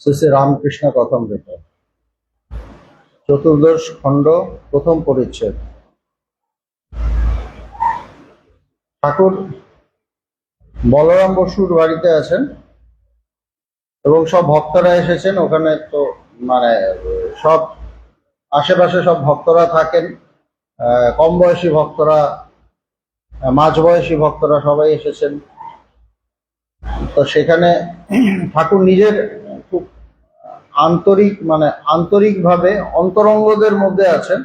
শ্রী শ্রী রামকৃষ্ণ কথামৃত, চতুর্দশ খণ্ড, প্রথম পরিচ্ছেদ। ঠাকুর বলরাম বসুর বাড়িতে আছেন এবং সব ভক্তরা এসেছেন। ওখানে তো মানে সব আশেপাশে সব ভক্তরা থাকেন, কম বয়সী ভক্তরা, মাঝবয়সী ভক্তরা সবাই এসেছেন। তো সেখানে ঠাকুর নিজের খুব আন্তরিকভাবে অন্তরঙ্গদের মধ্যে আছেন।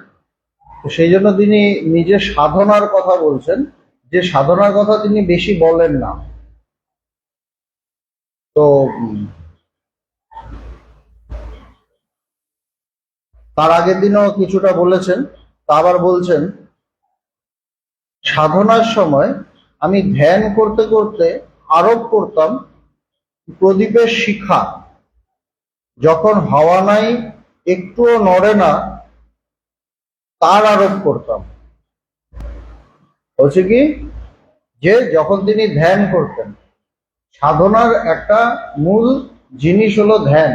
তো সেই জন্য তিনি নিজের সাধনার কথা বলছেন, যে সাধনার কথা তিনি বেশি বলেন না। তো তার আগের দিনও কিছুটা বলেছেন, তা আবার বলছেন, সাধনার সময় আমি ধ্যান করতে করতে আরোপ করতাম প্রদীপের শিখা যখন হাওয়া নাই, একটুও নড়ে না, তার আরোপ করতাম। বলছে কি, যে যখন তিনি ধ্যান করতেন, সাধনার একটা মূল জিনিস হলো ধ্যান।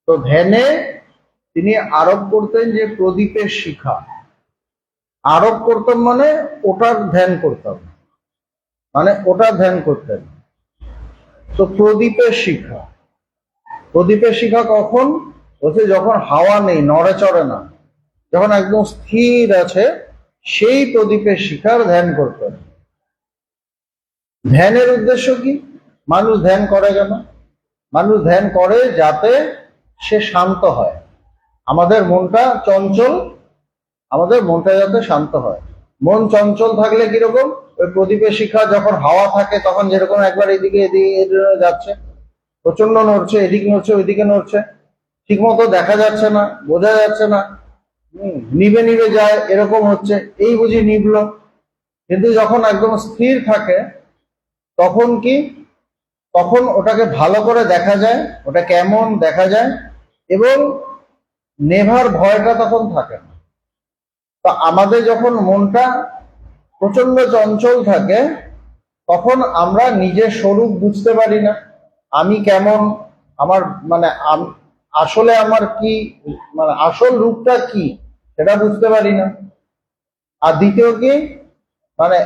তো ধ্যানে তিনি আরোপ করতেন যে প্রদীপের শিখা। আরোপ করতাম মানে ওটার ধ্যান করতাম, মানে ওটা ধ্যান করতেন। তো প্রদীপের শিখা, প্রদীপের শিখা কখন? বলছে যখন হাওয়া নেই, নড়ে চড়ে না, যখন একদম স্থির আছে, সেই প্রদীপের শিখার ধ্যান করতেন। ধ্যানের উদ্দেশ্য কি? মানুষ ধ্যান করে কেন? মানুষ ধ্যান করে যাতে সে শান্ত হয়। আমাদের মনটা চঞ্চল, আমাদের মনটা যাতে শান্ত হয়। মন চঞ্চল থাকলে কিরকম? ওই প্রদীপের শিখা যখন হাওয়া থাকে তখন যেরকম একবার এদিকে এদিকে যাচ্ছে, প্রচন্ড নড়ছে, এদিকে নড়ছে ওইদিকে নড়ছে, ঠিক মতো দেখা যাচ্ছে না, বোঝা যাচ্ছে না, নিভে নিভে যায়, এরকম হচ্ছে, এই বুঝি নিভলো। কিন্তু যখন একদম স্থির থাকে তখন কি, তখন ওটাকে ভালো করে দেখা যায়, ওটা কেমন দেখা যায়, এবং নেভার ভয়টা তখন থাকে না। তো আমাদের যখন মনটা প্রচন্ড চঞ্চল থাকে তখন আমরা নিজের স্বরূপ বুঝতে পারি না। আমি কেমন, আমার মানে আসলে আমার কি, মানে আসল রূপটা কি, সেটা বুঝতে পারি না। আর দ্বিতীয় কি, মানে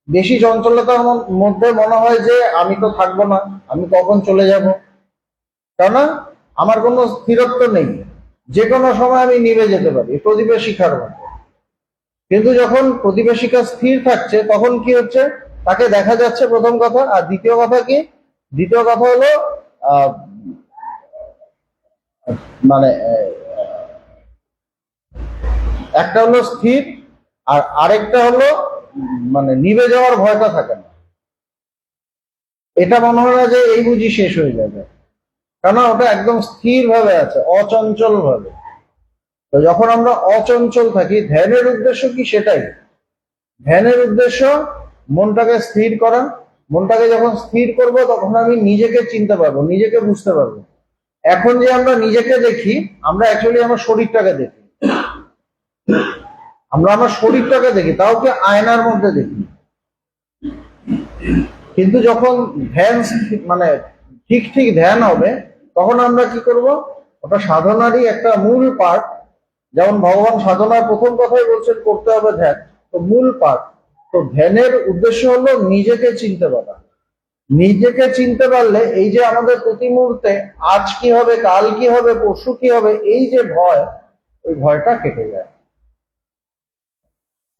বেশি চঞ্চলতার মধ্যে মনে হয় যে আমি তো থাকবো না, আমি কখন চলে যাব, কেননা আমার কোনো স্থিরত্ব নেই, যে কোনো সময় আমি নিভে যেতে পারি, প্রদীপের শিখার মতো। কিন্তু যখন প্রদীপের শিখা স্থির থাকছে তখন কি হচ্ছে, তাকে দেখা যাচ্ছে, প্রথম কথা। আর দ্বিতীয় কথা কি, দ্বিতীয় কথা হলো মানে একটা হলো স্থির, আর আরেকটা হলো মানে নিভে যাওয়ার ভয়টা থাকে না। এটা মনে হয় না যে এই বুঝি শেষ হয়ে যাবে, কেন ওটা একদম স্থির ভাবে আছে, অচঞ্চল ভাবে। তো যখন আমরা অচঞ্চল থাকি, ধ্যানের উদ্দেশ্য কি? সেটাই ধ্যানের উদ্দেশ্য, মনটাকে স্থির করা। মনটাকে যখন স্থির করব তখন আমি নিজেকে চিনতে পারবো, নিজেকে বুঝতে পারবো। এখন যে আমরা নিজেকে দেখি, আমরা অ্যাকচুয়ালি আমার শরীরটাকে দেখি, আমরা আমার শরীরটাকে দেখি, তাও কি আয়নার মধ্যে দেখি। কিন্তু যখন ধ্যান মানে ঠিক ঠিক ধ্যান হবে, তখন আমরা কি করব, ওটা সাধনারই একটা মূল পার্ট। যেমন ভগবান সাধনার প্রথম কথাই বলছেন করতে হবে ধ্যান, তো মূল পার্ট। তো ধ্যানের উদ্দেশ্য হলো নিজেকে চিনতে পারা। নিজেকে চিনতে পারলে এই যে আমাদের প্রতি মুহূর্তে আজ কি হবে, কাল কি হবে, পরশু কি হবে, এই যে ভয়, ওই ভয়টা কেটে যায়,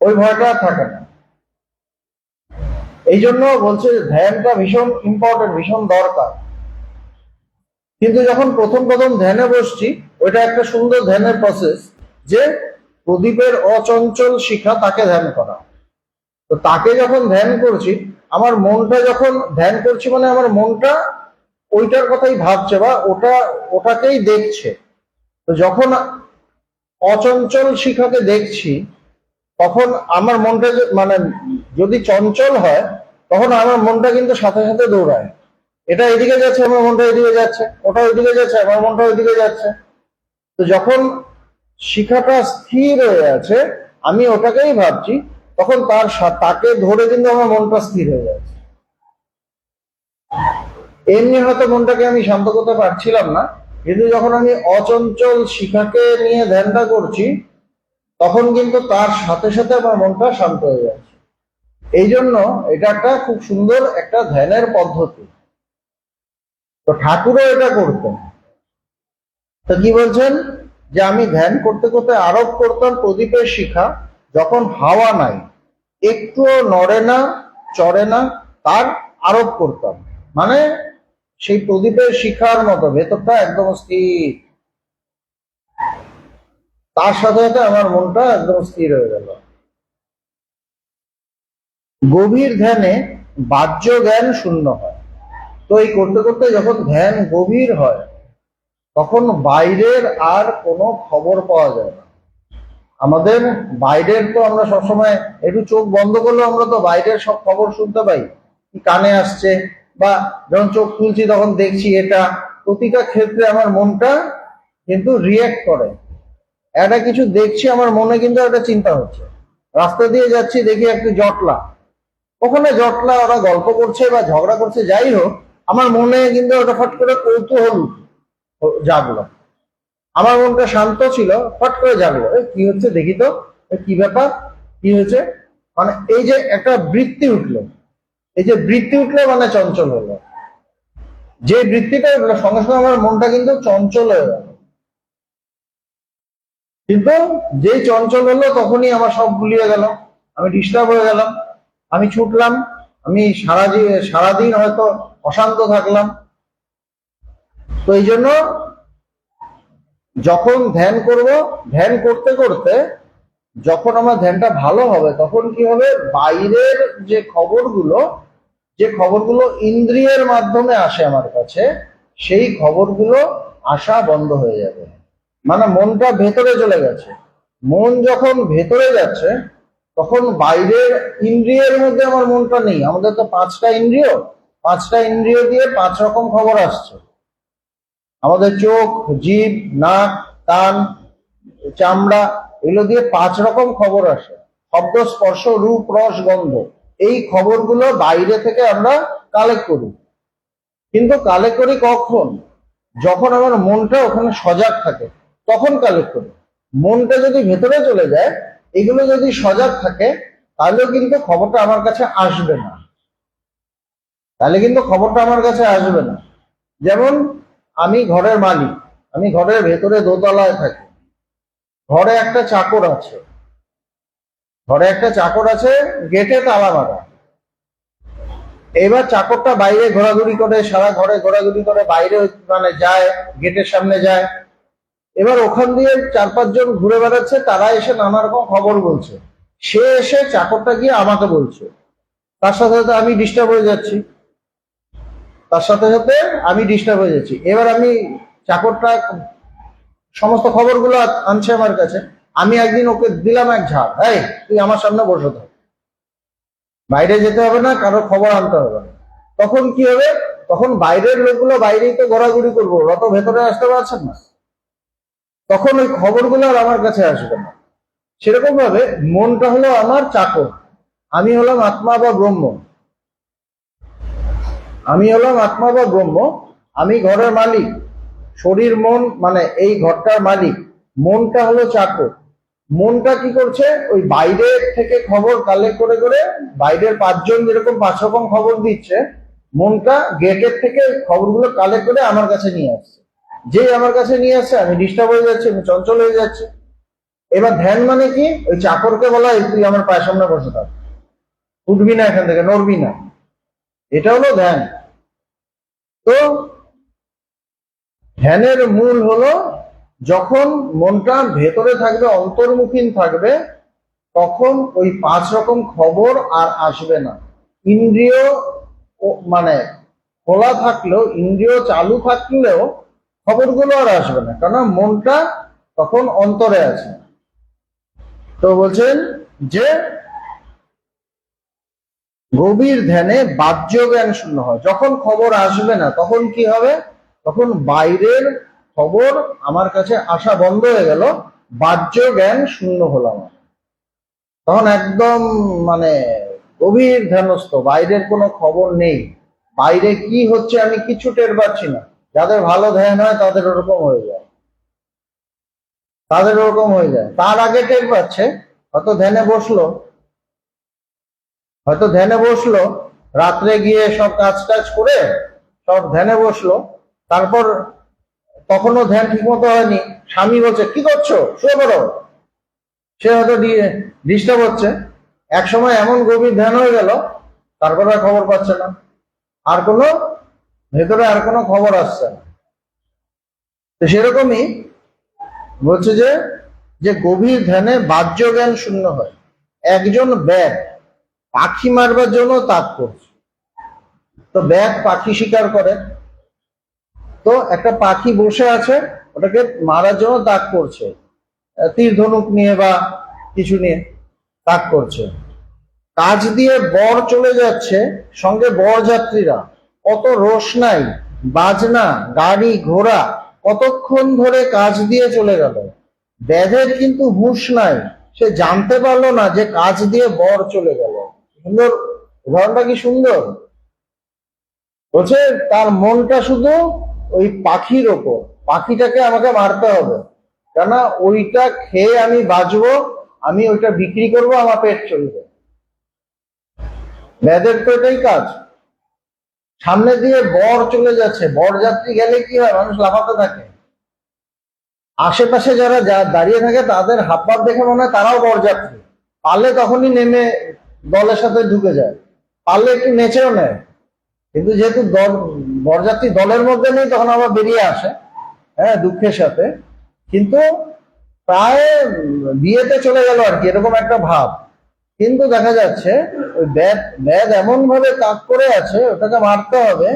ওই ভয়টা থাকে না। এই জন্য বলছে ধ্যানটা ভীষণ ইম্পর্টেন্ট, ভীষণ দরকার। কিন্তু যখন প্রথম প্রথম ধ্যানে বসছি, ওইটা একটা সুন্দর ধ্যানের প্রসেস, যে প্রদীপের অচঞ্চল শিখা তাকে ধ্যান করা। তো তাকে যখন ধ্যান করছি, আমার মনটা যখন ধ্যান করছি, মানে আমার মনটা ওইটার কথাই ভাবছে বা ওটাকেই দেখছে। তো যখন অচঞ্চল শিখাকে দেখছি, তখন আমার মনটা মানে যদি চঞ্চল হয়, তখন আমার মনটা কিন্তু সাথে সাথে দৌড়ায়, এটা এদিকে যাচ্ছে আমার মনটা এদিকে যাচ্ছে, ওটা ওইদিকে যাচ্ছে আমার মনটা ওইদিকে যাচ্ছে। তো যখন শিখাটা স্থির হয়ে আছে, আমি ওটাকেই ভাবছি, তখন তাকে ধরে কিন্তু আমার মনটা স্থির হয়ে যাচ্ছে। এমনি হয়তো মনটাকে আমি শান্ত করতে পারছিলাম না, কিন্তু যখন আমি অচঞ্চল শিখাকে নিয়ে ধ্যানটা করছি, তখন কিন্তু তার সাথে সাথে আমার মনটা শান্ত হয়ে যাচ্ছে। এই জন্য এটা একটা খুব সুন্দর একটা ধ্যানের পদ্ধতি। তো ঠাকুরও এটা করতেন। তো কি বলছেন, যে আমি ধ্যান করতে করতে আরোপ করতাম প্রদীপের শিখা, যখন হাওয়া নাই, একটুও নড়ে না, চড়ে না, তার আরোপ করতাম। মানে সেই প্রদীপের শিখার মতো ভেতরটা একদম স্থির, তার সাথে সাথে আমার মনটা একদম স্থির হয়ে গেল। গভীর ধ্যানে বাহ্য জ্ঞান শূন্য হয়। তো এই করতে করতে যখন ধ্যান গভীর হয়, তখন বাইরের আর কোনো খবর পাওয়া যায় না। আমাদের বাইরের তো আমরা সবসময় একটু চোখ বন্ধ করলেও আমরা তো বাইরের সব খবর শুনতে পাই, কি কানে আসছে, বা যখন চোখ খুলছি তখন দেখছি, এটা প্রতিটা ক্ষেত্রে আমার মনটা কিন্তু রিয়েক্ট করে। একটা কিছু দেখছি, আমার মনে কিন্তু একটা চিন্তা হচ্ছে। রাস্তা দিয়ে যাচ্ছি, দেখি একটু জটলা, ওখানে জটলা, ওরা গল্প করছে বা ঝগড়া করছে, যাই হোক, আমার মনে কিন্তু ওটা ফট করে কৌতূহল জাগলো। আমার মনটা শান্ত ছিল, ফট করে জাগলো, কি হচ্ছে দেখি তো, কি ব্যাপার, কি হয়েছে। মানে এই যে একটা বৃত্তি উঠলো, এই যে বৃত্তি উঠলো মানে চঞ্চল হলো। যে বৃত্তিটা উঠলো সঙ্গে সঙ্গে আমার মনটা কিন্তু চঞ্চল হয়ে গেল। কিন্তু যেই চঞ্চল হলো তখনই আমার সব গুলিয়ে গেল, আমি ডিস্টার্ব হয়ে গেলাম, আমি ছুটলাম, আমি সারাদিন হয়তো অশান্ত থাকলাম। তো এই জন্য যখন ধ্যান করব, ধ্যান করতে করতে যখন আমার ধ্যানটা ভালো হবে, তখন কি হবে, বাইরের যে খবরগুলো ইন্দ্রিয়ের মাধ্যমে আসে আমার কাছে, সেই খবরগুলো আসা বন্ধ হয়ে যাবে। মানে মনটা ভেতরে চলে গেছে। মন যখন ভেতরে যাচ্ছে, তখন বাইরের ইন্দ্রিয়ের মধ্যে আমার মনটা নেই। আমাদের তো পাঁচটা ইন্দ্রিয়, পাঁচটা ইন্দ্রিয় দিয়ে পাঁচ রকম খবর আসছে। আমাদের চোখ, জিভ, নাক, কান, চামড়া, এগুলো দিয়ে পাঁচ রকম খবর আসে। শব্দ, স্পর্শ, রূপ, রস, গন্ধ। এই খবরগুলো বাইরে থেকে আমরা কালেক্ট করি। কিন্তু কালেক্ট করি কখন? যখন আমার মনটা ওখানে সজাগ থাকে, তখন কালেক্ট করি। মনটা যদি ভেতরে চলে যায়, এগুলো যদি সজাগ থাকে, তাহলেও কিন্তু খবরটা আমার কাছে আসবে না। যেমন আমি ঘরের মালিক, আমি ঘরের ভেতরে দোতলায় থাকি, ঘরে একটা চাকর আছে, গেটে তালা মারা। এবার চাকরটা বাইরে ঘোরাঘুরি করে, সারা ঘরে ঘোরাঘুরি করে, বাইরে মানে যায়, গেটের সামনে যায়। এবার ওখান দিয়ে 4-5 জন ঘুরে বেড়াচ্ছে, তারা এসে নানা রকম খবর বলছে। সে এসে চাকরটা গিয়ে আমাকে বলছে, তার সাথে সাথে আমি ডিস্টার্ব হয়ে যাচ্ছি, এবার আমি, চাকরটা সমস্ত খবরগুলো আনছে আমার কাছে, আমি একদিন ওকে দিলাম এক ঝাড়, এই তুই আমার সামনে বসে থাক, বাইরে যেতে হবে না, কারো খবর আনতে হবে না। তখন কি হবে, তখন বাইরের লোকগুলো বাইরেই তো ঘোরাঘুরি করবো, ওরা তো ভেতরে আসতে পারছেন না, তখন ওই খবরগুলো আর আমার কাছে আসবে না। সেরকম ভাবে মনটা হলো আমার চাকর, আমি হলাম আত্মা বা ব্রহ্ম, আমি ঘরের মালিক। শরীর মন মানে এই ঘরটার মালিক, মনটা হলো চাকর। মনটা কি করছে, ওই বাইরে থেকে খবর কালেক্ট করে করে, বাইরের 5 জন যেরকম 5 রকম খবর দিচ্ছে, মনটা গেটের থেকে খবরগুলো কালেক্ট করে আমার কাছে নিয়ে আসছে। যেই আমার কাছে নিয়ে আসছে, আমি ডিস্টার্ব হয়ে যাচ্ছি, আমি চঞ্চল হয়ে যাচ্ছি। এবার ধ্যান মানে কি, ওই চাকরকে বলা, তুই আমার পায়ের সামনে বসে থাক, উঠবি না এখান থেকে, নড়বি না। এটা হলো ধ্যান। তো ধ্যানের মূল হলো, যখন মনটা ভেতরে থাকবে, অন্তর্মুখীন থাকবে, তখন ওই 5 রকম খবর আর আসবে না। ইন্দ্রিয় মানে খোলা থাকলেও, ইন্দ্রিয় চালু থাকলেও খবরগুলো আর আসবে না, কারণ মনটা তখন অন্তরে আছে। তো বলছেন যে গভীর ধ্যানে বাহ্য জ্ঞান শূন্য হয়। যখন খবর আসবে না, তখন কি হবে, তখন বাইরের খবর আমার কাছে আসা বন্ধ হয়ে গেল, বাহ্য জ্ঞান শূন্য হলাম। তখন একদম মানে গভীর ধ্যানস্থ, বাইরের কোনো খবর নেই, বাইরে কি হচ্ছে আমি কিছু টের পাচ্ছি না। যাদের ভালো ধ্যান হয় তাদের ওরকম হয়ে যায়, তার আগে টের পাচ্ছে। হয়তো ধ্যানে বসলো, রাত্রে গিয়ে সব কাজ টাজ করে সব ধ্যানে বসলো, তারপর তখনও ধ্যান ঠিক মতো হয়নি, স্বামী বলছে কি করছো, শুয়ে পড়ো। সে হয়তো ডিস্টার্ব হচ্ছে, এক সময় এমন গভীর ধ্যান হয়ে গেল, তারপরে আর খবর পাচ্ছে না, আর কোনো ভেতরে আর কোনো খবর আসছে না। তো সেরকমই বলছে যে গভীর ধ্যানে বাহ্য জ্ঞান শূন্য হয়। একজন ব্যাগ পাখি মারবার জন্য তাক করছে, তো ব্যাগ পাখি শিকার করে, তো একটা পাখি বসে আছে, ওটাকে মারার জন্য তাক করছে, তীর ধনুক নিয়ে বা কিছু নিয়ে তাক করছে। কাজ দিয়ে বর চলে যাচ্ছে, সঙ্গে বরযাত্রীরা, কত রোশনাই, বাজনা, গাড়ি ঘোড়া, কতক্ষণ ধরে কাজ দিয়ে চলে গেল। ব্যাধের কিন্তু হুঁশ নাই, সে জানতে পারলো না যে কাজ দিয়ে বর চলে গেল। সুন্দর উদাহরণটা, কি সুন্দর বলছে। তার মনটা শুধু ওই পাখির ওপর, পাখিটাকে আমাকে মারতে হবে, কেননা ওইটা খেয়ে আমি বাঁচবো, আমি ওইটা বিক্রি করব, আমার পেট চলবে। ব্যাধের তো এটাই কাজ। সামনে দিয়ে বর চলে যাচ্ছে, বরযাত্রী গেলে কি হয়, মানুষ লাফাতে থাকে, আশেপাশে যারা দাঁড়িয়ে থাকে তাদের হাবভাব দেখে মনে হয় তারাও বরযাত্রী, পারলে তখনই নেমে দলের সাথে ঢুকে যায়, পারলে একটু নেচেও নেয়। কিন্তু যেহেতু বরযাত্রী দলের মধ্যে নেই, তখন আবার বেরিয়ে আসে, হ্যাঁ, দুঃখের সাথে। কিন্তু প্রায় বিয়েতে চলে গেল আর কি, এরকম একটা ভাব। কিন্তু দেখা যাচ্ছে ওই ব্যাধ এমন ভাবে তাক করে আছে, ওটাকে মারতে হবে।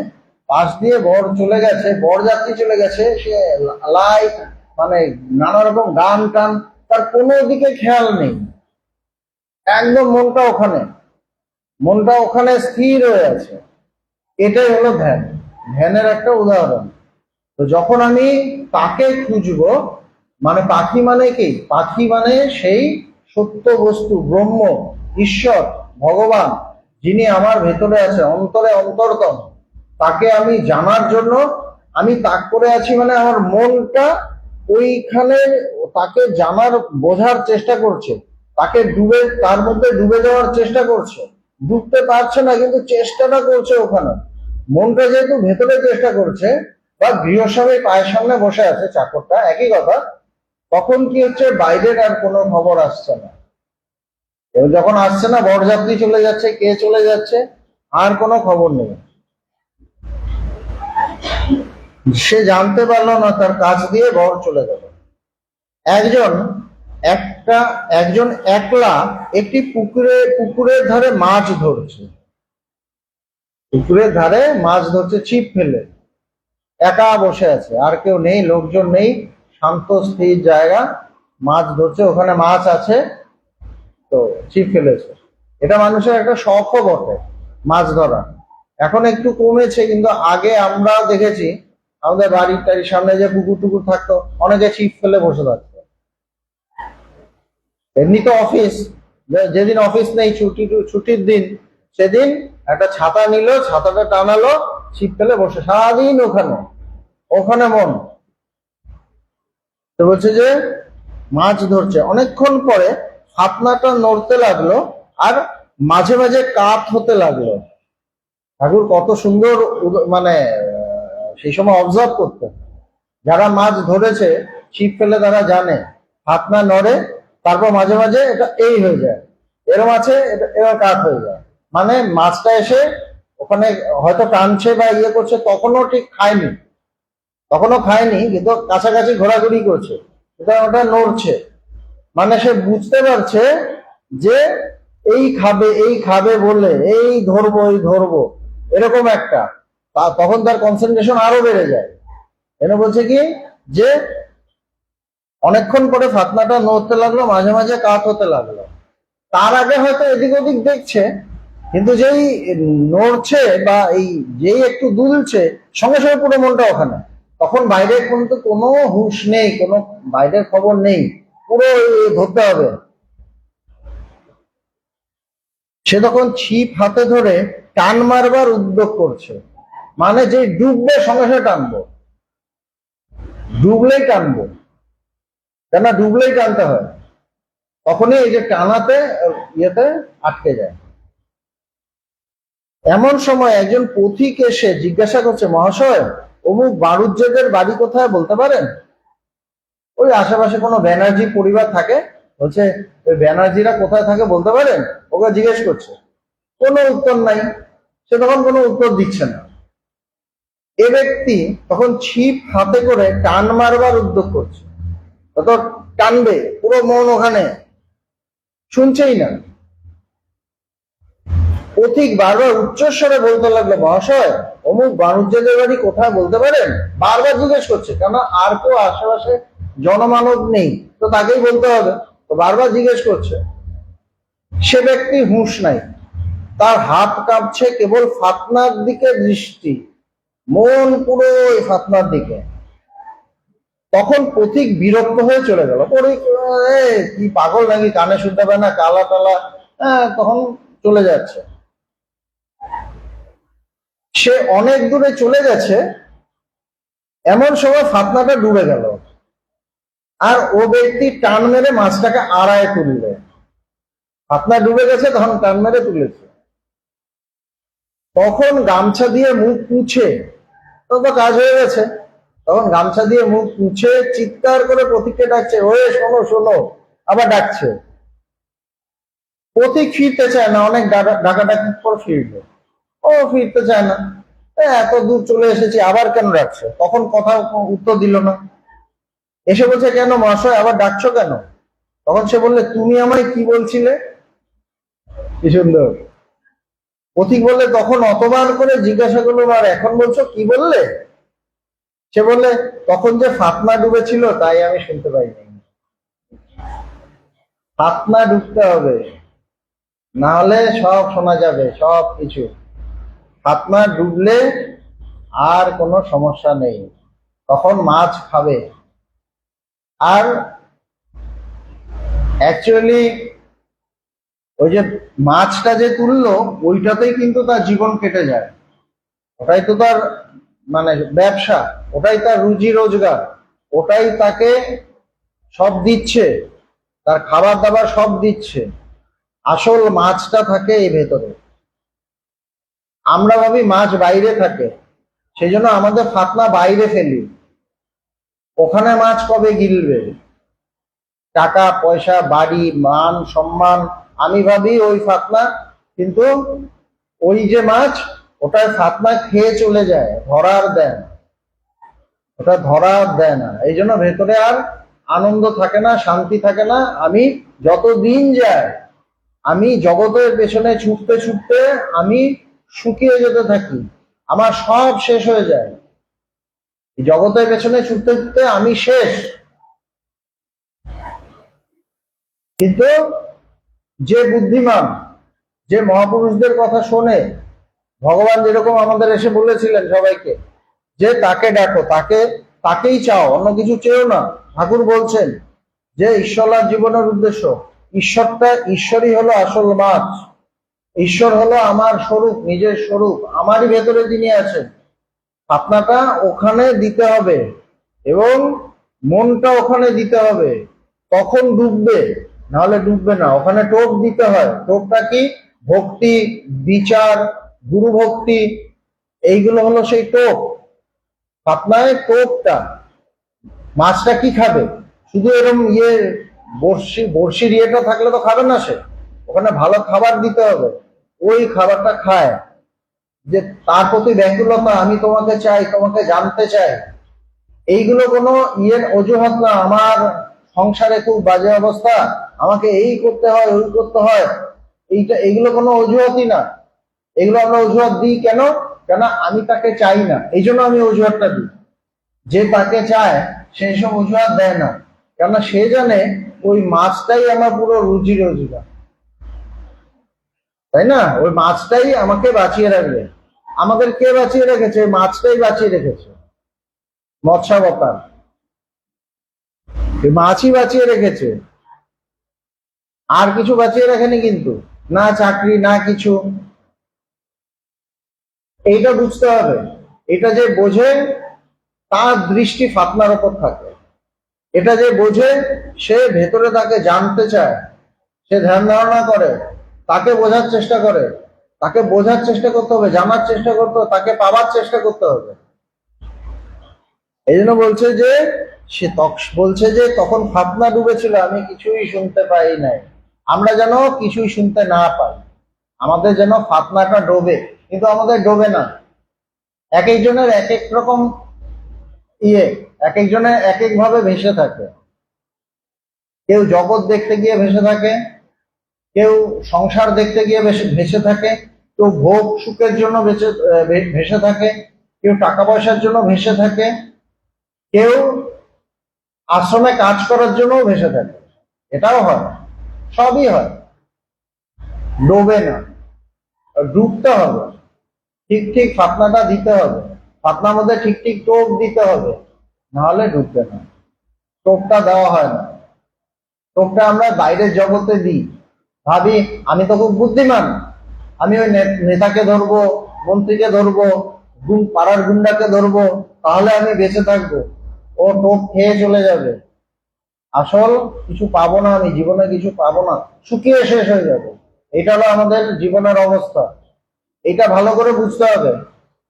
পাশ দিয়ে বর চলে গেছে, বরযাত্রী চলে গেছে, সে লাইট, মানে নানা রকম গান টান, তার কোনো দিকে খেয়াল নেই, একদম মনটা ওখানে স্থির হয়ে আছে। এটাই হলো ধ্যান, ধ্যানের একটা উদাহরণ। তো যখন আমি তাকে খুঁজবো, মানে পাখি মানে কি, পাখি মানে সেই সত্য বস্তু, ব্রহ্ম, ঈশ্বর, ভগবান, যিনি আমার ভেতরে আছে, অন্তরে অন্তরতম, তাকে আমি জানার জন্য আমি তাক করে আছি। মানে আমার মনটা ওইখানে তাকে জানার, বোঝার চেষ্টা করছে, তার মধ্যে ডুবে যাওয়ার চেষ্টা করছে। ডুবতে পারছে না, কিন্তু চেষ্টাটা করছে ওখানে। মনটা যেহেতু ভেতরে চেষ্টা করছে, বা গৃহস্বামী পায়ের সামনে বসে আছে, চাকরটা, একই কথা। তখন কি হচ্ছে, বাইরের আর কোনো খবর আসছে না। এবার যখন আসছে না, বরযাত্রী চলে যাচ্ছে, কে চলে যাচ্ছে, আর কোনো খবর নেই। সে জানতে পারলো না, তার কাজ দিয়ে বর চলে গেল। একজন একলা একটি পুকুরের ধারে মাছ ধরছে, ছিপ ফেলে, একা বসে আছে, আর কেউ নেই, লোকজন নেই, শান্ত স্থির জায়গা, মাছ ধরছে, ওখানে মাছ আছে, তো ছিপ ফেলেছে। এটা মানুষের একটা শখও বটে, মাছ ধরা। এখন একটু কমেছে, কিন্তু আগে আমরা দেখেছি আমাদের বাড়ির সামনে যে পুকুর টুকুর থাকতো, অনেকে ছিপ ফেলে বসে থাকতো। এমনি তো অফিস, যেদিন অফিস নেই, ছুটির দিন, সেদিন একটা ছাতা নিল, ছাতাটা টানালো, ছিপ ফেলে বসে সারাদিন ওখানে মন। তো বলছে যে মাছ ধরছে, অনেকক্ষণ পরে ফাতনাটা নড়তে লাগলো, আর মাঝে মাঝে কাত হতে লাগলো। ঠাকুর কত সুন্দর, মানে সেই সময় অবজার্ভ করতেন। যারা মাছ ধরেছে ছিপ ফেলে, তারা জানে ফাতনা নড়ে, তারপর মাঝে মাঝে এটা এই হয়ে যায়, এরম আছে, এটা এবার কাত হয়ে যায়। মানে মাছটা এসে ওখানে হয়তো টানছে বা ইয়ে করছে, তখনও ঠিক খায়নি, কিন্তু কাছাকাছি ঘোরাঘুরি করছে, ওটা নড়ছে। মানে সে বুঝতে পারছে যে এই খাবে বলে, এই ধরবো, এরকম একটা, তখন তার কনসেন্ট্রেশন আরো বেড়ে যায়। এনে বলছে কি, যে অনেকক্ষণ পরে ফাতনাটা নড়তে লাগলো, মাঝে মাঝে কাত হতে লাগলো। তার আগে হয়তো এদিক ওদিক দেখছে, কিন্তু যেই নড়ছে বা যেই একটু দুলছে, সঙ্গে সঙ্গে পুরো মনটা ওখানে। তখন বাইরে কিন্তু কোনো হুঁশ নেই, কোনো বাইরের খবর নেই, পুরো ধরতে হবে। সে তখন ছিপ হাতে ধরে টান মারবার উদ্যোগ করছে, মানে যে ডুববে সঙ্গে সঙ্গে টানবো, ডুবলেই টানবো, কেন ডুবলেই টানতে হয়, তখনই এই যে টানাতে ইয়েতে আটকে যায়। এমন সময় একজন পথিক এসে জিজ্ঞাসা করছে, মহাশয় অমুক বারুজ্জেদের বাড়ি কোথায় বলতে পারেন? ওই আশেপাশে কোনো ব্যানার্জি পরিবার থাকে, বলছে ওই ব্যানার্জিরা কোথায় থাকে বলতে পারেন? ওকে জিজ্ঞেস করছে, কোনো উত্তর নাই। সে তখন কোনো উত্তর দিচ্ছে না। এ ব্যক্তি তখন ছিপ হাতে করে টান মারবার উদ্যোগ করছে, তত টানবে, পুরো মন ওখানে, শুনছেই না। পথিক বারবার উচ্চস্বরে বলতে লাগলো, মহাশয় অমুক বাণিজ্যদের বাড়ি কোথায় বলতে পারেন? বারবার জিজ্ঞেস করছে, কেন আর কেউ আশেপাশে জনমানব নেই, তো তাকেই বলতে হবে, তো বারবার জিজ্ঞেস করছে। সে ব্যক্তি হুঁশ নাই, তার হাত কাঁপছে, কেবল ফাতনার দিকে দৃষ্টি, মন পুরো ওই ফাতনার দিকে। তখন পথিক বিরক্ত হয়ে চলে গেল। কি পাগল নাকি, কানে শুনতে পায় না, কালা টালা, তখন চলে যাচ্ছে। সে অনেক দূরে চলে গেছে, এমন সময় ফাতনাটা ডুবে গেল, আর ও ব্যক্তি টান মেরে মাছটাকে আড়ায় তুললে। ফাতনা ডুবে গেছে, তখন টান মেরে তুলেছে। তখন গামছা দিয়ে মুখ মুছে, তো কাজ হয়ে গেছে, তখন গামছা দিয়ে মুখ মুছে চিৎকার করে পথিককে ডাকছে, ওয়ে শোনো শোনো, আবার ডাকছে। পথিক ফিরতে চায় না, অনেক ডাকাডাকির পর ফিরবে, ও ফিরতে চায় না, এত দূর চলে এসেছি আবার কেন ডাকছে? তখন কথা উত্তর দিল না। এসে বলছে, কেন মহাশয় আবার ডাকছো কেন? তখন সে বললে, তুমি আমায় কি বলছিলে? কি সুন্দর। পথিক বললে, তখন অতবার করে জিজ্ঞাসা করলো, আর এখন বলছো কি বললে? সে বললে, তখন যে ফাতনা ডুবেছিল তাই আমি শুনতে পাইনি। ফাতনা ডুবতে হবে, না হলে সব শোনা যাবে, সব কিছু। ফাতনা ডুবলে আর কোনো সমস্যা নেই, তখন মাছ খাবে। আর অ্যাকচুয়ালি ওই যে মাছটা যে তুললো, ওইটাতেই কিন্তু তার জীবন কেটে যায়, ওটাই তো তার মানে ব্যবসা, ওটাই তার রুজি রোজগার, ওটাই তাকে সব দিচ্ছে, তার খাবার দাবার সব দিচ্ছে। আসল মাছটা থাকে এই ভেতরে। আমরা ভাবি মাছ বাইরে থাকে, সেই জন্য আমাদের ফাতনা বাইরে ফেলি, ওখানে মাছ কবে গিলবে? টাকা পয়সা, বাড়ি, মান সম্মান, আমি ভাবি ওই ফাতনা, কিন্তু ওই যে মাছ, ওটার ফাতনা খেয়ে চলে যায়, ধরার দেয় না, ওটা ধরার দেয় না। এই জন্য ভেতরে আর আনন্দ থাকে না, শান্তি থাকে না। আমি যত দিন যায়, আমি জগতের পেছনে ছুটতে ছুটতে আমি শুকিয়ে যেতে থাকি, আমার সব শেষ হয়ে যায়, জগতের পেছনে ছুটতে ছুটতে আমি শেষ। কিন্তু যে বুদ্ধিমান, যে মহাপুরুষদের কথা শোনে, ভগবান যেরকম আমাদের এসে বলেছিলেন সবাইকে, যে তাকে ডাকো, তাকেই চাও, অন্য কিছু চেও না। ঠাকুর বলছেন যে ঈশ্বর জীবনের উদ্দেশ্য, ঈশ্বরই হলো আসল মাছ, ঈশ্বর হলো আমার স্বরূপ, নিজের স্বরূপ, আমারই ভেতরে তিনি আছেন। আপনাটা ওখানে দিতে হবে এবং মনটা ওখানে দিতে হবে, তখন ডুববে, নাহলে ডুববে না। ওখানে টোপ দিতে হয়। টোপটা কি? ভক্তি, বিচার, গুরু ভক্তি, এইগুলো হলো সেই টোপ। পাতনায় টোপটা। মাছটা কি খাবে? শুধু এরকম বড়শির ইয়েটা থাকলে তো খাবে না সে, ওখানে ভালো খাবার দিতে হবে, ওই খাবারটা খায়। যে তার প্রতি ব্যাকুলতা, আমি তোমাকে চাই, তোমাকে জানতে চাই, এইগুলো কোনো অজুহাত না। আমার সংসারে খুব বাজে অবস্থা, আমাকে এই করতে হয়, ওই করতে হয়, এইগুলো কোনো অজুহাতই না। এগুলো আমরা অজুহাত দিই কেন? কেন আমি তাকে চাই না, এই জন্য আমি অজুহাতটা দিই। যে তাকে চায় সেই সব অজুহাত দেয় না, কেন সে জানে ওই মাছটাই আমার পুরো রুজি রোজগার, তাই না? ওই মাছটাই আমাকে বাঁচিয়ে রাখবে। আমাদের কে বাঁচিয়ে রেখেছে? মাছটাই বাঁচিয়ে রেখেছে, মৎস্যাবতার, মাছই বাঁচিয়ে রেখেছে, আর কিছু বাঁচিয়ে রাখেনি। কিন্তু না চাকরি, না কিছু। এইটা বুঝতে হবে। এটা যে বোঝে তার দৃষ্টি ফাতনার উপর থাকে। এটা যে বোঝে সে ভেতরে তাকে জানতে চায়, সে ধ্যান ধারণা করে, তাকে বোঝার চেষ্টা করে, তাকে বোঝার চেষ্টা করতে হবে, জানার চেষ্টা করতে হবে, তাকে পাওয়ার চেষ্টা করতে হবে। এই জন্য বলছে যে তখন ফাতনা ডুবেছিল, আমি কিছুই শুনতে পাই নাই। আমরা যেন কিছুই শুনতে না পাই, আমাদের যেন ফাতনাটা ডোবে, কিন্তু আমাদের ডোবে না। এক একজনের এক এক রকম এক একজনের এক এক ভাবে ভেসে থাকে। কেউ জগৎ দেখতে গিয়ে ভেসে থাকে, কেউ সংসার দেখতে গিয়ে ভেসে থাকে, কেউ ভোগ সুখের জন্য ভেসে থাকে, কেউ টাকা পয়সার জন্য ভেসে থাকে, কেউ আশ্রমে কাজ করার জন্য ভেসে থাকে। এটাও হয়, সবই হয়। ডোবে না, ডুবতে হবে। ঠিক ঠিক ফাতনাটা দিতে হবে, ফাতনার মধ্যে ঠিক ঠিক টোপ দিতে হবে, নাহলে ডুববে না। টোপটা দেওয়া হয় না। টোপটা আমরা বাইরের জগতে দিই, ভাবি আমি তো খুব বুদ্ধিমান, আমি ওই নেতাকে ধরবো, মন্ত্রীকে ধরবো, পাড়ার গুন্ডাকে ধরবো, তাহলে আমি বেঁচে থাকবো। ও টোপ খেয়ে চলে যাবে। আসল কিছু পাবো না, আমি জীবনে কিছু পাবো না, শুকিয়ে শেষ হয়ে যাবে। এটা হলো আমাদের জীবনের অবস্থা। এটা ভালো করে বুঝতে হবে।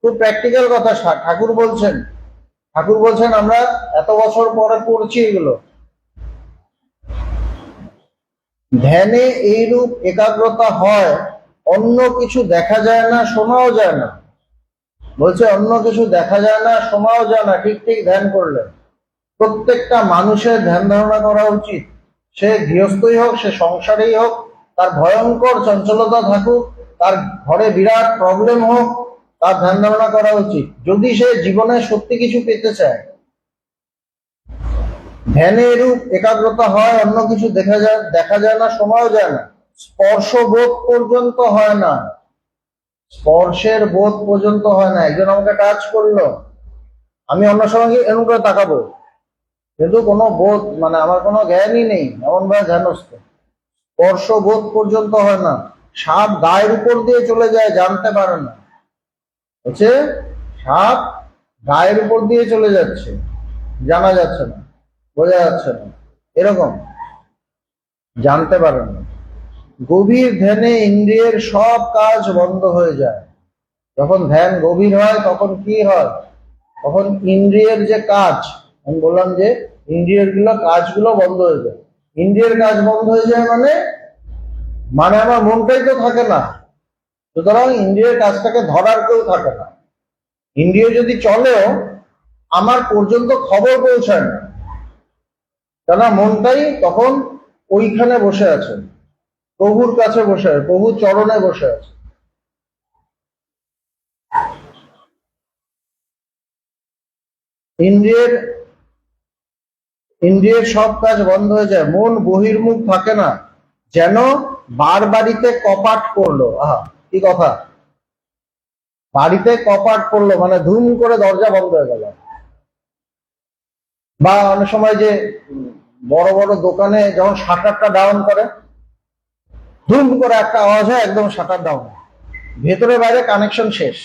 খুব প্র্যাকটিক্যাল কথা ঠাকুর বলছেন আমরা এত বছর পরে পড়ছি এগুলো। ধ্যানে এইরূপ একাগ্রতা হয়, অন্য কিছু দেখা যায় না, শোনাও যায় না। বলছে অন্য কিছু দেখা যায় না, শোনাও যায় না ঠিক ঠিক ধ্যান করলে। প্রত্যেকটা মানুষের ধ্যান ধারণা করা উচিত। সে গৃহস্থই হোক, সে সংসারেই হোক, তার ভয়ঙ্কর চঞ্চলতা থাকুক, তার ঘরে বিরাট প্রবলেম হোক, তার ধ্যান ধারণা করা উচিত, যদি সে জীবনে সত্যি কিছু পেতে চায়। ধ্যানে এরূপ একাগ্রতা হয়, অন্য কিছু দেখা যায় না, শোনাও যায় না, স্পর্শ বোধ পর্যন্ত হয় না। স্পর্শের বোধ পর্যন্ত হয় না। একজন আমাকে টাচ করলো, আমি অন্য সময় এরকম করে তাকাবো, কিন্তু কোনো বোধ মানে আমার কোনো জ্ঞানই নেই, এমন ভাবে ধ্যানস্থ। স্পর্শ বোধ পর্যন্ত হয় না। সাপ গায়ের উপর দিয়ে চলে যায়, জানতে পারে না। হচ্ছে সাপ গায়ের উপর দিয়ে চলে যাচ্ছে, জানা যাচ্ছে না, বোঝা যাচ্ছে না, এরকম জানতে পারে না। গভীর ধ্যানে ইন্দ্রিয়ের সব কাজ বন্ধ হয়ে যায়। যখন ধ্যান গভীর হয় তখন কি হয়, তখন ইন্দ্রিয়ের যে কাজ, আমি বললাম যে ইন্দ্রিয়ের কাজগুলো বন্ধ হয়ে যায়। ইন্দ্রিয়ের কাজ বন্ধ হয়ে যায় মানে মানে আমার মনটাই তো থাকে না, সুতরাং ইন্দ্রিয়ের কাজটাকে ধরার কেউ থাকে না। ইন্দ্রিয় যদি চলেও আমার পর্যন্ত খবর পৌঁছায় না, কেন মনটাই তখন ওইখানে বসে আছে, প্রভুর কাছে বসে আছে, প্রভুর চরণে বসে আছে। ইন্দ্রিয়ের সব কাজ বন্ধ হয়ে যায়, মন বহির্মুখ থাকে না, যেন বাড়িতে কপাট পড়লো। আহা কি কথা, বাড়িতে কপাট পড়লো মানে ধুম করে দরজা বন্ধ হয়ে গেল। বা অনেক সময় যে বড় বড় দোকানে যখন শাটারটা ডাউন করে, ধুম করে একটা আওয়াজ হয়, একদম শাটার ডাউন, ভেতরে বাইরে কানেকশন শেষ,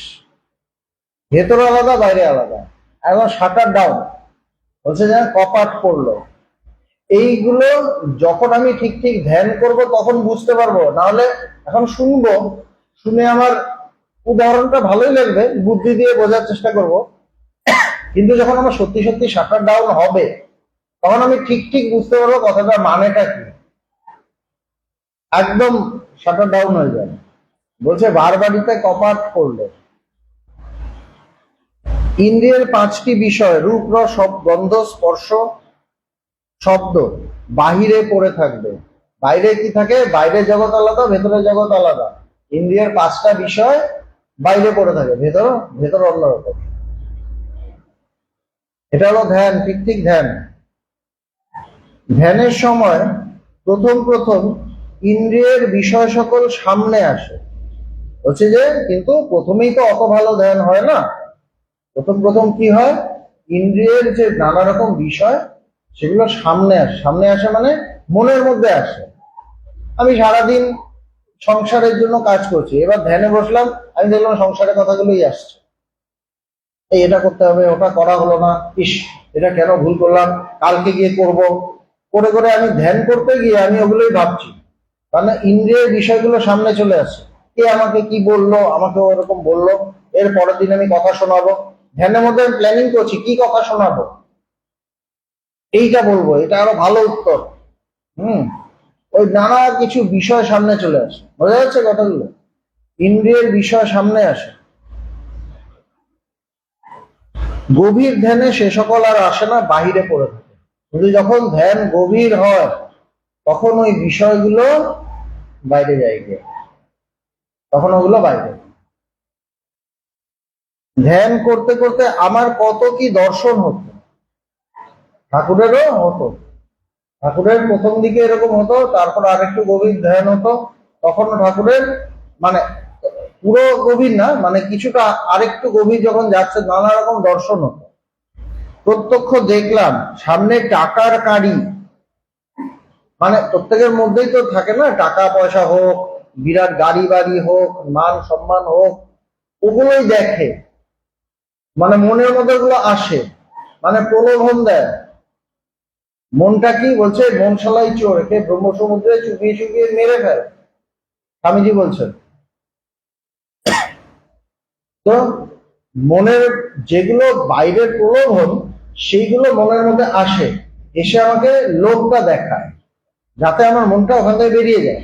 ভেতরে আলাদা বাইরে আলাদা, একদম শাটার ডাউন। বলছে যে কপাট পড়লো। এইগুলো যখন আমি ঠিক ঠিক ধ্যান করব তখন বুঝতে পারবো, না হলে এখন শুনবো, শুনে আমার উদাহরণটা ভালোই লাগবে, বুদ্ধি দিয়ে বোঝার চেষ্টা করব, কিন্তু যখন আমার সত্যি সত্যি শাটার ডাউন হবে তখন আমি ঠিক ঠিক বুঝতে পারবো কথাটার মানেটা কি। একদম শাটার ডাউন হয়ে যাবে। বলছে বাড়িতে কপাট পড়লো। ইন্দ্রিয়ের পাঁচটি বিষয়, রূপ রস গন্ধ স্পর্শ শব্দ, বাহিরে পড়ে থাকবে। বাইরে কি থাকে, বাইরে জগৎ আলাদা, ভেতরে জগৎ আলাদা। ইন্দ্রিয়ের পাঁচটা বিষয় বাইরে পড়ে থাকে, ভেতর অন্যরকম। এটা হলো ধ্যান, ঠিক ঠিক ধ্যান। ধ্যানের সময় প্রথম ইন্দ্রিয়ের বিষয় সকল সামনে আসে। হচ্ছে যে কিন্তু প্রথমেই তো অত ভালো ধ্যান হয় না। প্রথম কি হয়, ইন্দ্রিয়ের যে নানা রকম বিষয় সেগুলো সামনে আসে মানে মনের মধ্যে আসে। আমি সারাদিন সংসারের জন্য কাজ করছি, এবার ধ্যানে বসলাম, আমি দেখলাম সংসারের কথাগুলোই আসছে, এই এটা করতে হবে, ওটা করা হলো না, ইস এটা কেন ভুল করলাম, কালকে গিয়ে করব, করে করে আমি ধ্যান করতে গিয়ে আমি ওগুলোই ভাবছি। কারণ ইন্দ্রিয়ের বিষয়গুলো সামনে চলে আসে, কে আমাকে কি বললো, আমাকে ওরকম বললো, এর পরের দিন আমি কথা শোনাবো, ধ্যানের মধ্যে আমি প্ল্যানিং করছি কি কথা শোনাবো, এইটা বলবো, এটা আরো ভালো উত্তর। ওই নানা কিছু বিষয় সামনে চলে আসে, বোঝা যাচ্ছে কথাগুলো, ইন্দ্রিয়ের বিষয় সামনে আসে। গভীর ধ্যানে সে সকল আর আসে না, বাহিরে পড়ে থাকে। কিন্তু যখন ধ্যান গভীর হয় তখন ওই বিষয়গুলো বাইরে যায় গিয়ে, তখন ওগুলো বাইরে। ধ্যান করতে করতে আমার কত কি দর্শন হতো, ঠাকুরেরও হতো। ঠাকুরের প্রথম দিকে এরকম হতো, তারপর আরেকটু গভীর ধ্যান হতো, তখন ঠাকুরের মানে পুরো গভীর না, মানে কিছুটা আরেকটু গভীর যখন যাচ্ছে, নানা রকম দর্শন হতো। প্রত্যক্ষ দেখলাম সামনে টাকার কাড়ি, মানে প্রত্যেকের মধ্যেই তো থাকে না, টাকা পয়সা হোক, বিরাট গাড়ি বাড়ি হোক, মান সম্মান হোক, ওগুলোই দেখে, মানে মনের মধ্যে ওগুলো আসে, মানে প্রলোভন দেয়। মনটা কি বলছে, মন শালাই চোর, একে ব্রহ্ম সমুদ্রে চুপিয়ে চুপিয়ে মেরে ফেলে, স্বামীজি বলছেন। তো মনের যেগুলো বাইরের প্রলোভন, সেইগুলো মনের মধ্যে আসে, এসে আমাকে লোভটা দেখায়, যাতে আমার মনটা ওখান থেকে বেরিয়ে যায়,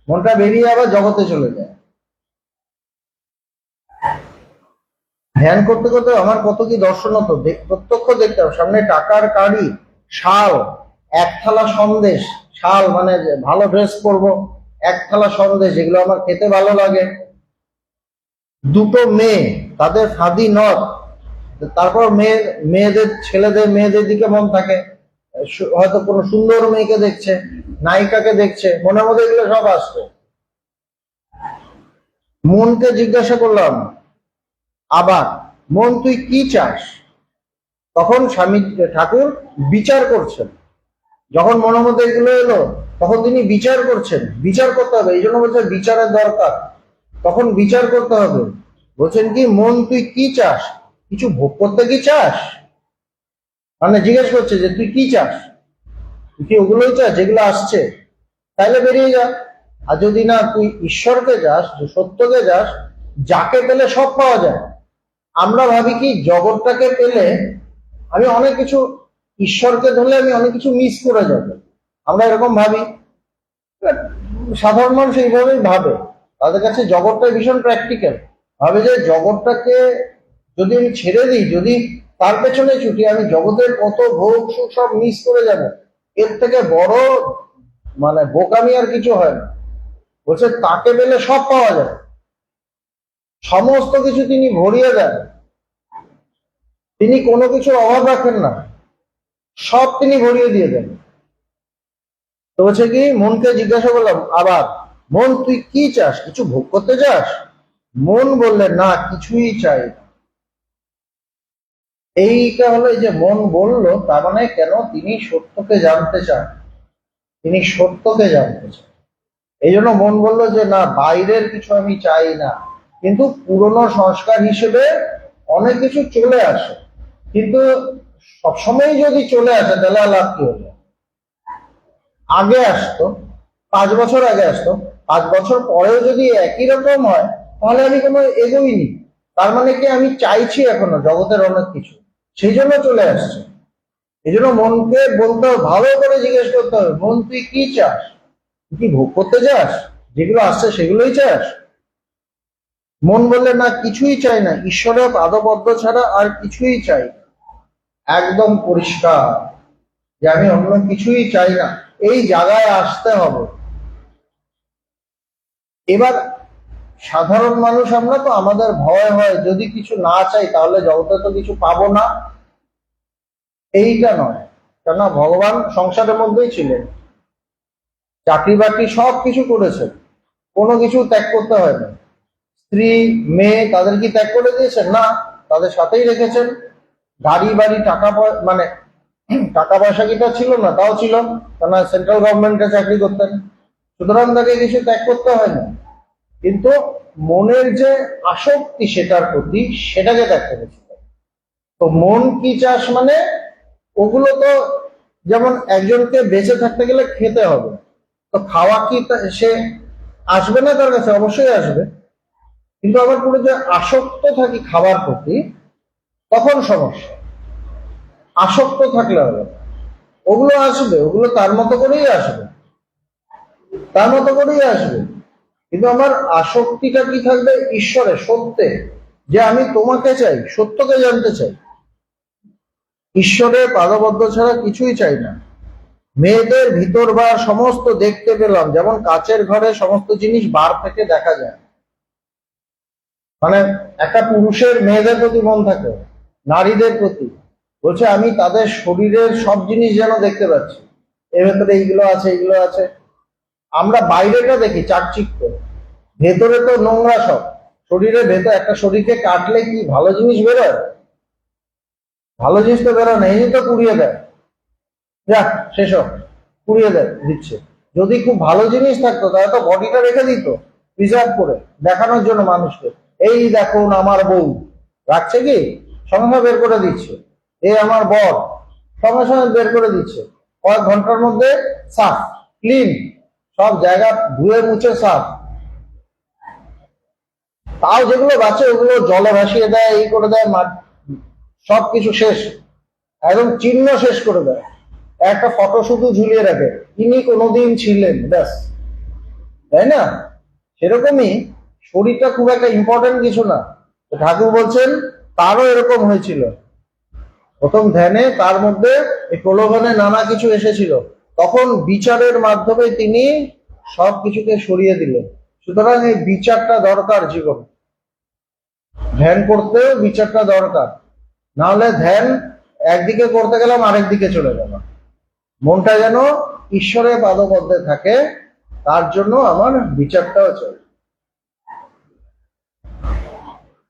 মনটা বেরিয়ে আবার জগতে চলে যায়। ধ্যান করতে করতে আমার কত কি দর্শন হতো, প্রত্যক্ষ দেখতাম সামনে টাকার কাড়ি, শাল, এক থালা সন্দেশ, শাল মানে ভালো ড্রেস পরবো, এক থালা সন্দেশ যেগুলো আমার খেতে ভালো লাগে, দুটো মেয়ে, তাদের ফাঁদি নথ, তারপর মেয়েদের ছেলেদের মেয়েদের দিকে মন থাকে, হয়তো কোনো সুন্দর মেয়েকে দেখছে, নায়িকাকে দেখছে, মনের মধ্যে এগুলো সব আসছে। মনকে জিজ্ঞাসা করলাম, আবার মন তুই কি চাস? তখন স্বামী ঠাকুর বিচার করছেন, যখন মনের মধ্যে এগুলো এলো তখন তিনি বিচার করছেন, বিচার করতে হবে, এই জন্য বলছে বিচারের দরকার, তখন বিচার করতে হবে। বলছেন কি, মন তুই কি চাস? কিছু ভোগ করতে কি চাস? মানে জিজ্ঞেস করছে যে তুই কি চাস, তুই কি ওগুলোই চাস যেগুলো আসছে? তাইলে বেরিয়ে যা। আর যদি না তুই ঈশ্বরকে যাস, সত্যকে যাস, যাকে পেলে সব পাওয়া যায়। আমরা ভাবি কি জগৎটাকে পেলে আমি অনেক কিছু, ঈশ্বরকে ধরলে আমি অনেক কিছু মিস করে যাব, আমরা এরকম ভাবি। সাধারণ মানুষ এইভাবেই ভাবে, তাদের কাছে জগৎটা ভীষণ প্র্যাকটিক্যাল, ভাবে যে জগৎটাকে যদি আমি ছেড়ে দিই, যদি তার পেছনে ছুটি, আমি জগতের কত ভোগ সুখ সব মিস করে যাব, এর থেকে বড় মানে বোকামি আর কিছু হয় না। বলছে তাকে পেলে সব পাওয়া যায়, সমস্ত কিছু তিনি ভরিয়ে দেন, তিনি কোনো কিছুর অভাব রাখেন না, সব তিনি ভরিয়ে দিয়ে দেন। তো বলছে কি, মনকে জিজ্ঞাসা করলাম, আবার মন তুই কি চাস? কিছু ভোগ করতে চাস? মন বললে না, কিছুই চাই। এইটা হলো, এই যে মন বললো, তার মানে কেন, তিনি সত্যকে জানতে চান, তিনি সত্যকে জানতে চান। এই জন্য মন বললো যে না, বাইরের কিছু আমি চাই না। কিন্তু পুরনো সংস্কার হিসেবে অনেক কিছু চলে আসে, কিন্তু সবসময় যদি চলে আসে তাহলে লাভ কি হলো? আগে আসতো, 5 বছর আগে আসতো, 5 বছর পরেও যদি একই রকম হয়, তাহলে আমি কোনো এগোইনি, তার মানে কি আমি চাইছি এখনো জগতের অনেক কিছু, সেই জন্য চলে আসছে। এই জন্য মনকে বলতে হবে, ভালো করে জিজ্ঞেস করতে হবে, মন তুই কি চাস? তুই কি ভোগ করতে চাস? যেগুলো আসছে সেগুলোই চাস? মন বললে না, কিছুই চাই না, ঈশ্বরের পাদপদ্ম ছাড়া আর কিছুই চাই, একদম পরিষ্কার যে আমি অন্য কিছুই চাই না, এই জায়গায় আসতে হবে। এবার সাধারণ মানুষ আমরা তো, আমাদের ভয় হয় যদি কিছু না চাই তাহলে জগতে তো কিছু পাবো না, এইটা নয়। কেননা ভগবান সংসারের মধ্যেই ছিলেন, চাকরি বাকরি সব কিছু করেছেন, কোনো কিছু ত্যাগ করতে হয় না। স্ত্রী মেয়ে তাদের কি ত্যাগ করে দিয়েছেন? না, তাদের সাথেই রেখেছেন। গাড়ি বাড়ি টাকা মানে টাকা পয়সা কিটা ছিল না, তাও ছিল, কেননা সেন্ট্রাল গভর্নমেন্টে চাকরি করতেন, সুতরাং তাকে কিছু ত্যাগ করতে হয় না, কিন্তু মনের যে আসক্তি সেটার প্রতি, সেটাকে ত্যাগ করেছে। তো মন কি চাস মানে, ওগুলো তো যেমন একজনকে বেঁচে থাকতে গেলে খেতে হবে, তো খাওয়া কি সে আসবে না তার কাছে? অবশ্যই আসবে। কিন্তু আবার পুরো যে আসক্ত থাকি খাবার প্রতি, তখন সমস্যা। আসক্ত থাকলে হবে না, ওগুলো আসবে, ওগুলো তার মতো করেই আসবে, তার মতো করেই আসবে। কিন্তু আমার আসক্তিটা কি থাকবে? ঈশ্বরে, সত্যে, যে আমি তোমাকে চাই, সত্যকে জানতে চাই, ঈশ্বরের পাদবদ্ধ ছাড়া কিছুই চাই না। মেয়েদের ভিতর বার সমস্ত দেখতে পেলাম, যেমন কাচের ঘরে সমস্ত জিনিস বার থেকে দেখা যায়। মানে একটা পুরুষের মেয়েদের প্রতি মন থাকে, নারীদের প্রতি, বলছে আমি তাদের শরীরের সব জিনিস যেন দেখতে পাচ্ছি, এর ভেতরে এইগুলো আছে, এইগুলো আছে। আমরা বাইরেটা দেখি চাকচিক্য, ভেতরে তো নোংরা সব। শরীরের ভেতর, একটা শরীরকে কাটলে কি ভালো জিনিস বেরোয়? ভালো জিনিস তো বেরোয় না, এই তো পুড়িয়ে দেয়, যাক সেসব পুড়িয়ে দেয় দিচ্ছে। যদি খুব ভালো জিনিস থাকতো তাহলে তো বডিটা রেখে দিত প্রিজার্ভ করে, দেখানোর জন্য মানুষকে, এই দেখুন আমার বউ, রাখছে কি? সঙ্গে সঙ্গে বের করে দিচ্ছে। এই আমার বর, সঙ্গে সঙ্গে বের করে দিচ্ছে। কয়েক ঘন্টার মধ্যে সাফ, ক্লিন, সব জায়গা ধুয়ে মুছে সাফ। তাও যেগুলো বাঁচে ওগুলো জলে ভাসিয়ে দেয়, এই করে দেয়, সবকিছু শেষ, একদম চিহ্ন শেষ করে দেয়। একটা ফটো শুধু ঝুলিয়ে রাখে, তিনি কোনোদিন ছিলেন, ব্যাস। তাই না? সেরকমই শরীরটা খুব একটা ইম্পর্টেন্ট কিছু না। ঠাকুর বলছেন তারও এরকম হয়েছিল। প্রথম ধ্যানে তার মধ্যে এই প্রলোভনে নানা কিছু এসেছিল, তখন বিচারের মাধ্যমে তিনি সব কিছুকে সরিয়ে দিলেন। সুতরাং এই বিচারটা দরকার জীবন, ধ্যান করতেও বিচারটা দরকার। নাহলে ধ্যান একদিকে করতে গেলাম, আরেক দিকে চলে গেলাম। মনটা যেন ঈশ্বরের পাদপদ্মে থাকে, তার জন্য আমার বিচারটাও চলে।